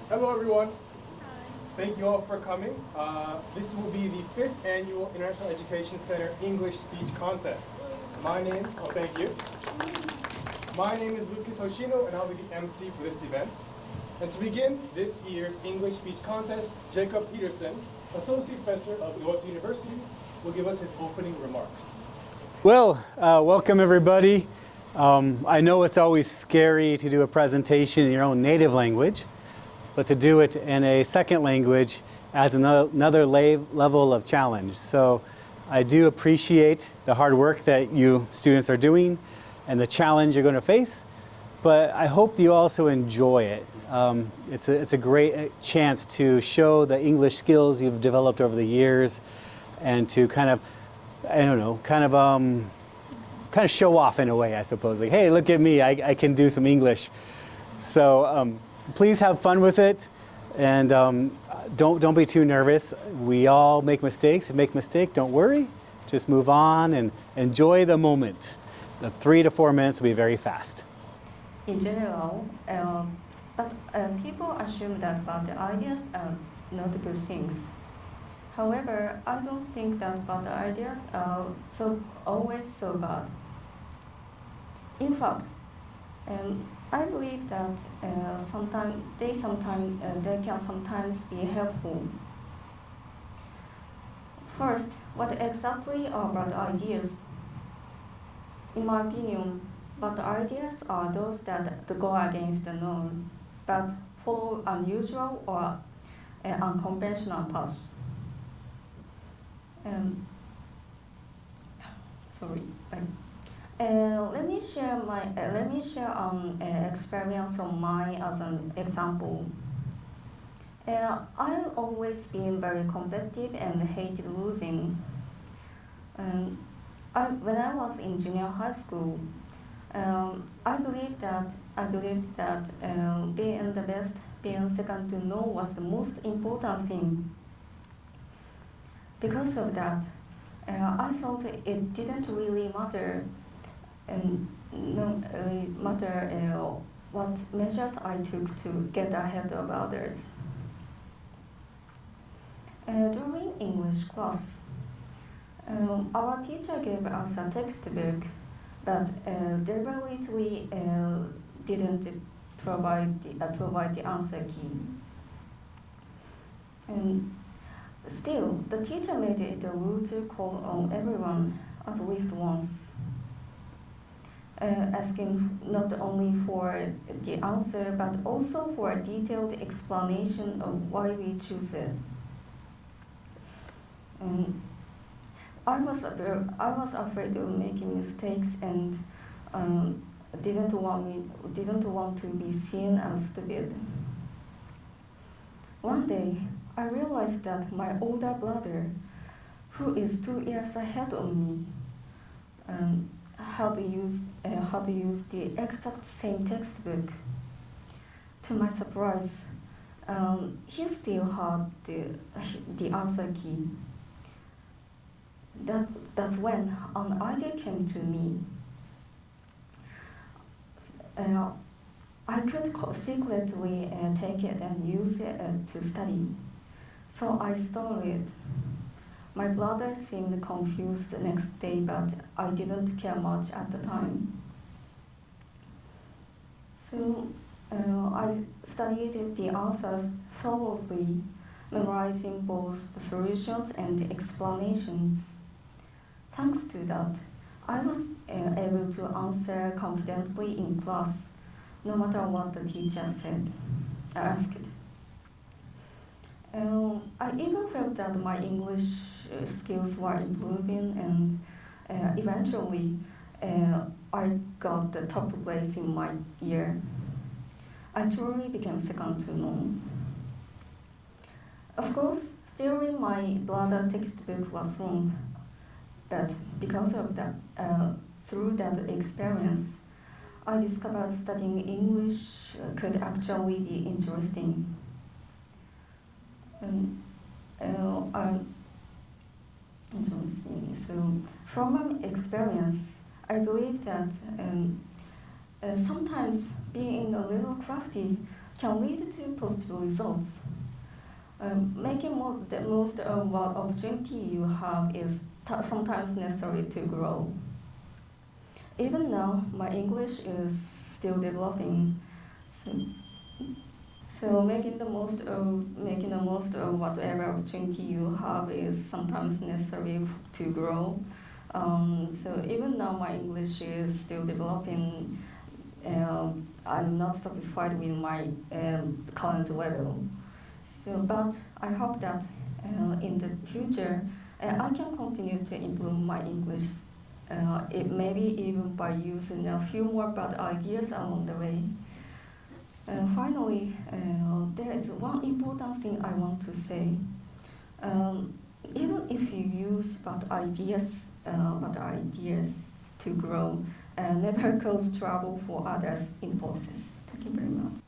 Hello, everyone. Thank you all for coming. This will be the 5th annual International Education Center English Speech Contest. Thank you. My name is Lucas Hoshino, and I'll be the MC for this event. And to begin this year's English Speech Contest, Jacob Peterson, Associate Professor of Iwate University, will give us his opening remarks. Well, welcome everybody. I know it's always scary to do a presentation in your own native language, but to do it in a second language adds another level of challenge. So I do appreciate the hard work that you students are doing and the challenge you're going to face, but I hope you also enjoy it. It's a great chance to show the English skills you've developed over the years and to kind of show off in a way, I suppose. Like, hey, look at me, I can do some English. So please have fun with it, and don't be too nervous. We all make mistakes. If you make a mistake, don't worry. Just move on and enjoy the moment. The 3 to 4 minutes will be very fast. In general, but people assume that bad ideas are not good things. However, I don't think that bad ideas are always so bad. In fact, I believe that they can sometimes be helpful. First, what exactly are bad ideas? In my opinion, bad ideas are those that go against the norm, but follow unusual or unconventional paths. Let me share an experience of mine as an example. I've always been very competitive and hated losing. When I was in junior high school, I believed that being the best, being second to none was the most important thing. Because of that, I thought it didn't really matter, what measures I took to get ahead of others. During English class, our teacher gave us a textbook, but deliberately didn't provide the answer key. Still, the teacher made it a rule to call on everyone at least once, asking not only for the answer but also for a detailed explanation of why we choose it. I was afraid of making mistakes and didn't want to be seen as stupid. One day, I realized that my older brother, who is 2 years ahead of me, how to use the exact same textbook. To my surprise, he still had the answer key. That's when an idea came to me. I could secretly take it and use it to study. So I stole it. My brother seemed confused the next day, but I didn't care much at the time. So I studied the answers thoroughly, memorizing both the solutions and the explanations. Thanks to that, I was able to answer confidently in class, no matter what the teacher asked. I even felt that my English skills were improving, and eventually I got the top place in my year. I truly became second to none. Of course, stealing my brother's textbook was wrong, but because of that, through that experience, I discovered studying English could actually be interesting. Interesting. So, from my experience, I believe that sometimes being a little crafty can lead to positive results. Making the most of what opportunity you have is sometimes necessary to grow. Even now, my English is still developing, so making the most of whatever opportunity you have is sometimes necessary to grow. So even now, my English is still developing. I'm not satisfied with my current level. So, but I hope that in the future I can continue to improve my English. Maybe even by using a few more bad ideas along the way. Finally, there is one important thing I want to say. Even if you use bad ideas to grow, never cause trouble for others in the process. Thank you very much.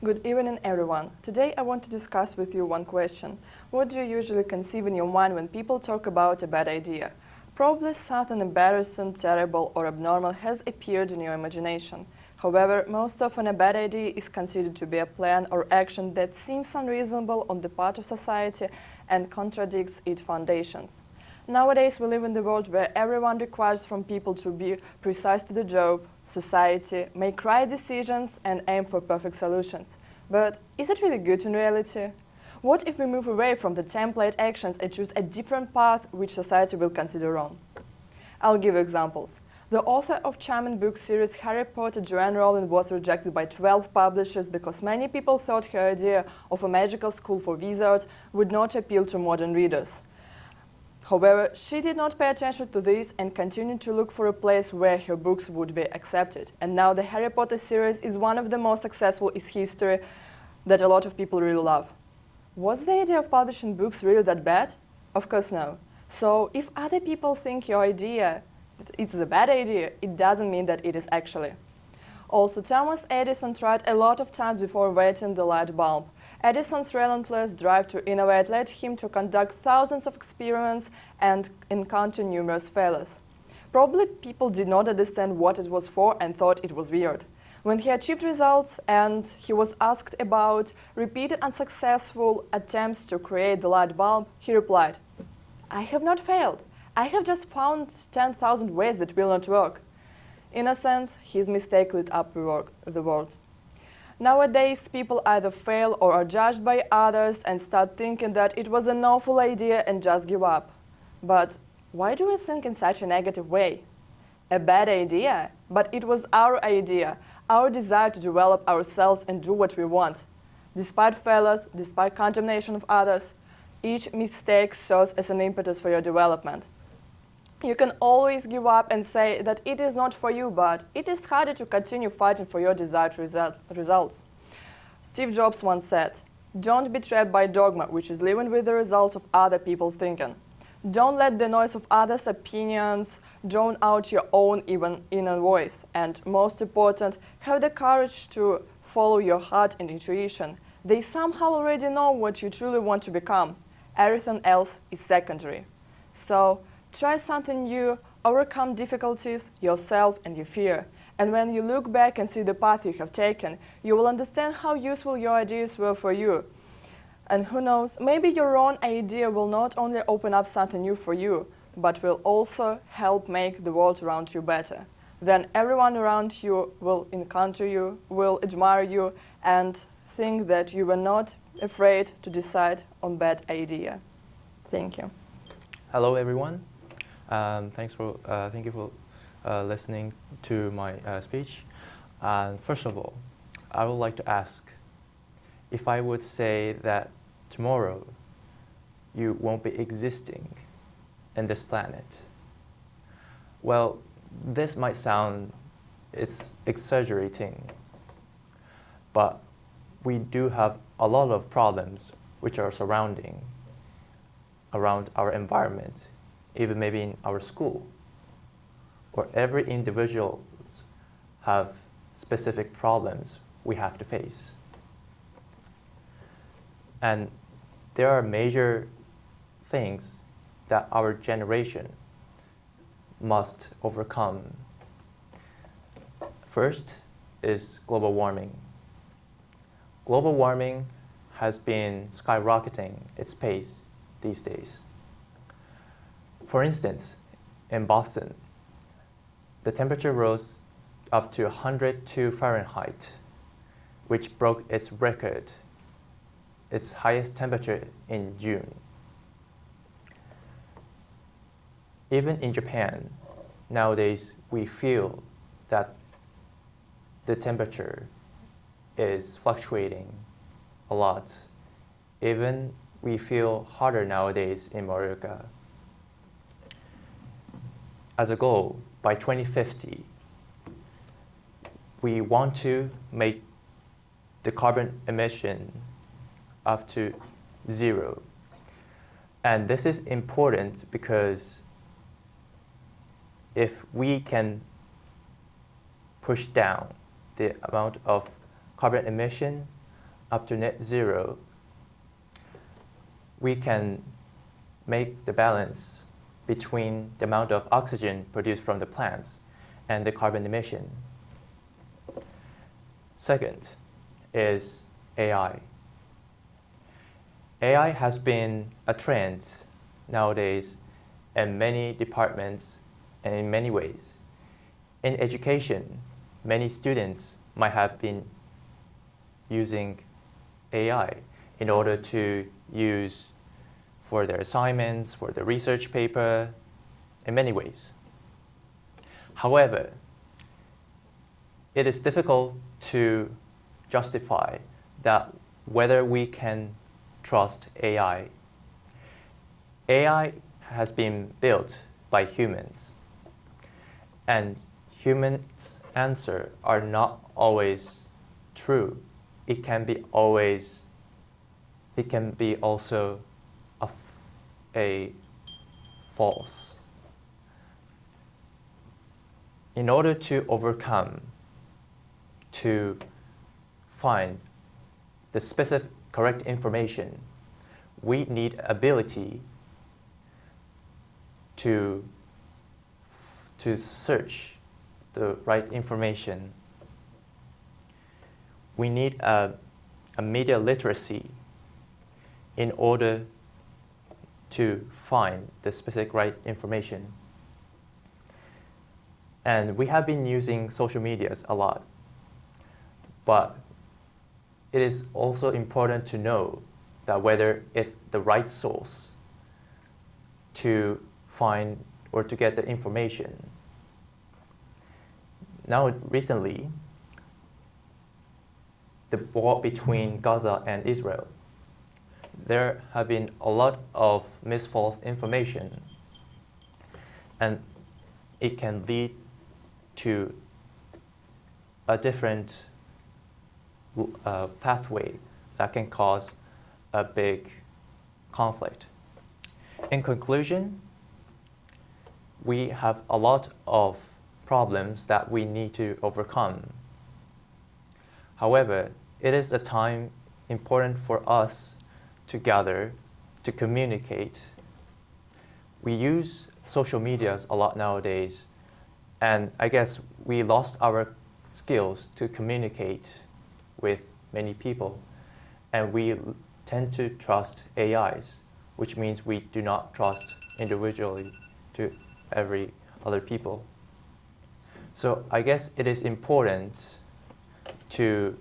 Good evening, everyone. Today I want to discuss with you one question. What do you usually conceive in your mind when people talk about a bad idea? Probably something embarrassing, terrible, or abnormal has appeared in your imagination. However, most often a bad idea is considered to be a plan or action that seems unreasonable on the part of society and contradicts its foundations. Nowadays, we live in the world where everyone requires from people to be precise to the job, society, make right decisions, and aim for perfect solutions. But is it really good in reality? What if we move away from the template actions and choose a different path which society will consider wrong? I'll give examples. The author of charming book series Harry Potter, Joanne Rowling, was rejected by 12 publishers because many people thought her idea of a magical school for wizards would not appeal to modern readers. However, she did not pay attention to this and continued to look for a place where her books would be accepted. And now the Harry Potter series is one of the most successful in history that a lot of people really love. Was the idea of publishing books really that bad? Of course no. So if other people think your idea is a bad idea, it doesn't mean that it is actually. Also, Thomas Edison tried a lot of times before inventing the light bulb. Edison's relentless drive to innovate led him to conduct thousands of experiments and encounter numerous failures. Probably people did not understand what it was for and thought it was weird. When he achieved results and he was asked about repeated unsuccessful attempts to create the light bulb, he replied, "I have not failed. I have just found 10,000 ways that will not work." In a sense, his mistake lit up the world. Nowadays, people either fail or are judged by others and start thinking that it was an awful idea and just give up. But why do we think in such a negative way? A bad idea? But it was our idea, our desire to develop ourselves and do what we want. Despite failures, despite condemnation of others, each mistake serves as an impetus for your development. You can always give up and say that it is not for you, but it is harder to continue fighting for your desired results. Steve Jobs once said, "Don't be trapped by dogma, which is living with the results of other people's thinking. Don't let the noise of others' opinions drown out your own even inner voice. And most important, have the courage to follow your heart and intuition. They somehow already know what you truly want to become. Everything else is secondary." So, try something new, overcome difficulties, yourself and your fear. And when you look back and see the path you have taken, you will understand how useful your ideas were for you. And who knows, maybe your own idea will not only open up something new for you, but will also help make the world around you better. Then everyone around you will encounter you, will admire you, and think that you were not afraid to decide on bad idea. Thank you. Hello, everyone. Thank you for listening to my speech. First of all, I would like to ask if I would say that tomorrow you won't be existing in this planet. Well, this might sound it's exaggerating, but we do have a lot of problems which are surrounding around our environment, even maybe in our school, where every individual have specific problems we have to face. And there are major things that our generation must overcome. First is global warming. global warming has been skyrocketing its pace these days. For instance, in Boston, the temperature rose up to 102 Fahrenheit, which broke its record, its highest temperature in June. Even in Japan, nowadays we feel that the temperature is fluctuating a lot. Even we feel hotter nowadays in Morioka. As a goal, by 2050, we want to make the carbon emission up to 0. And this is important because if we can push down the amount of carbon emission up to net 0, we can make the balance between the amount of oxygen produced from the plants and the carbon emission. Second is AI. AI has been a trend nowadays in many departments and in many ways. In education, many students might have been using AI in order to use for their assignments, for the research paper, in many ways. However, it is difficult to justify that whether we can trust AI. AI has been built by humans, and humans' answers are not always true. It can be also a false. In order to overcome, to find the specific correct information, we need ability to search the right information. We need a media literacy in order to find the specific right information. And we have been using social medias a lot, but it is also important to know that whether it's the right source to find or to get the information. Now, recently, the war between Gaza and Israel, there have been a lot of misfalse information, and it can lead to a different pathway that can cause a big conflict. In conclusion, we have a lot of problems that we need to overcome. However, it is a time important for us to gather, to communicate. We use social medias a lot nowadays, and I guess we lost our skills to communicate with many people, and we tend to trust AIs, which means we do not trust individually to every other people. So I guess it is important to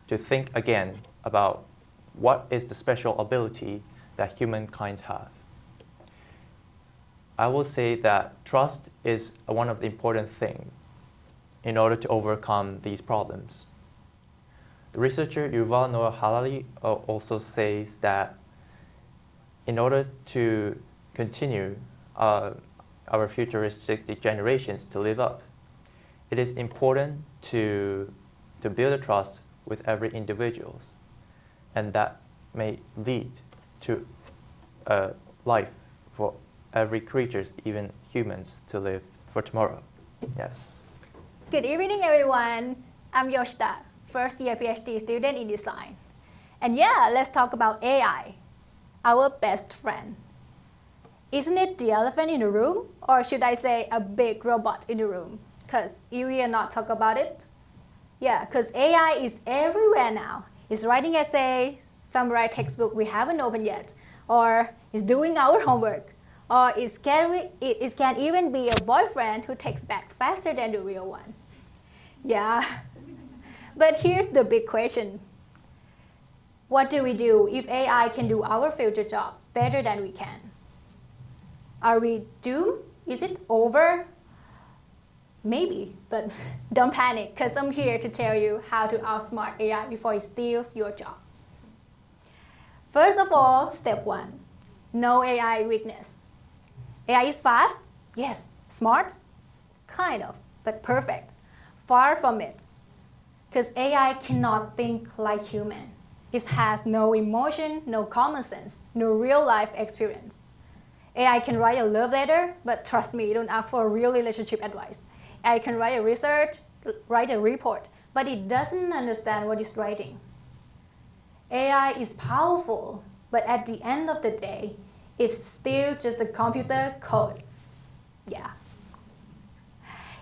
think again about what is the special ability that humankind have. I will say that trust is one of the important things in order to overcome these problems. The researcher Yuval Noah Harari also says that in order to continue our futuristic generations to live up, it is important to build a trust with every individual, and that may lead to a life for every creature, even humans, to live for tomorrow. Yes. Good evening, everyone. I'm Yosita, first year PhD student in design. And yeah, let's talk about AI, our best friend. Isn't it the elephant in the room? Or should I say a big robot in the room? Because you will not talk about it. Yeah, because AI is everywhere now. It's writing essays, summarize textbook we haven't opened yet, or it's doing our homework, or it can even be a boyfriend who texts back faster than the real one. Yeah. But here's the big question. What do we do if AI can do our future job better than we can? Are we doomed? Is it over? Maybe, but don't panic, because I'm here to tell you how to outsmart AI before it steals your job. First of all, step 1, know AI weakness. AI is fast, yes. Smart, kind of, but perfect. Far from it, because AI cannot think like human. It has no emotion, no common sense, no real life experience. AI can write a love letter, but trust me, don't ask for real relationship advice. AI can write a report, but it doesn't understand what it's writing. AI is powerful, but at the end of the day, it's still just a computer code. Yeah.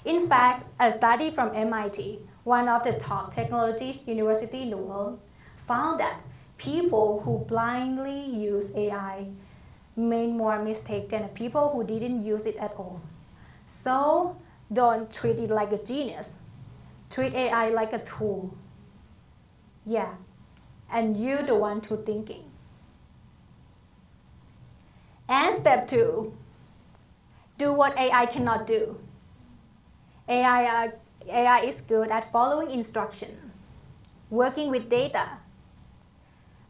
In fact, a study from MIT, one of the top technology universities in the world, found that people who blindly use AI made more mistakes than people who didn't use it at all. So don't treat it like a genius. Treat AI like a tool. Yeah, and you're the one who's thinking. And step 2, do what AI cannot do. AI is good at following instruction, working with data.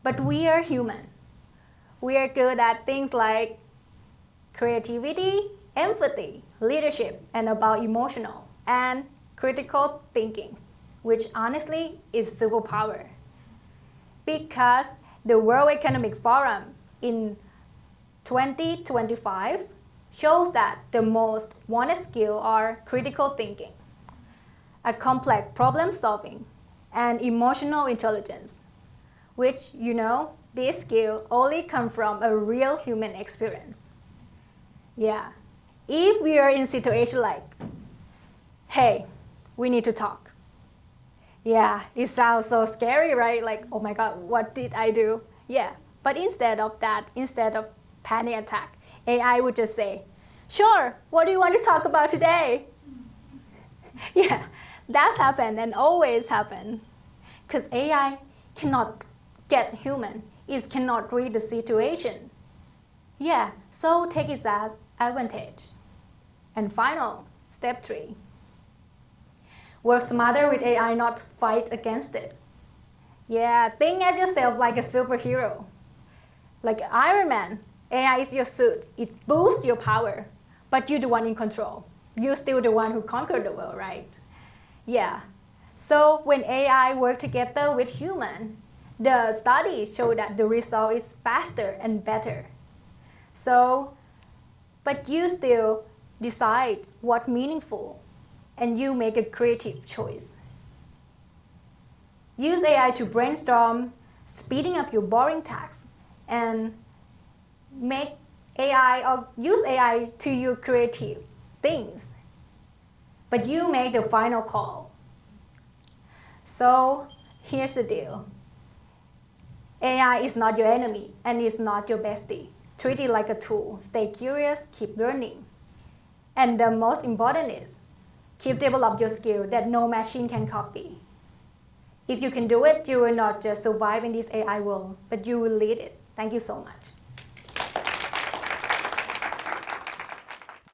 But we are human. We are good at things like creativity, empathy, leadership, and about emotional and critical thinking, which honestly is superpower. Because the World Economic Forum in 2025 shows that the most wanted skills are critical thinking, a complex problem solving, and emotional intelligence, which, these skills only come from a real human experience. Yeah, if we are in a situation like, hey, we need to talk. Yeah, it sounds so scary, right? Like, oh my God, what did I do? Yeah, but instead of panic attack, AI would just say, sure, what do you want to talk about today? Yeah, that's happened and always happened. Because AI cannot get human. It cannot read the situation. Yeah, so take it as advantage. And final, step 3. Work smarter with AI, not fight against it. Yeah, think of yourself like a superhero. Like Iron Man, AI is your suit. It boosts your power, but you're the one in control. You're still the one who conquered the world, right? Yeah. So when AI work together with human, the studies show that the result is faster and better. So, but you still decide what's meaningful, and you make a creative choice. Use AI to brainstorm, speeding up your boring tasks, and use AI to your creative things. But you make the final call. So here's the deal. AI is not your enemy and it's not your bestie. Treat it like a tool. Stay curious, keep learning. And the most important is, keep develop your skill that no machine can copy. If you can do it, you will not just survive in this AI world, but you will lead it. Thank you so much.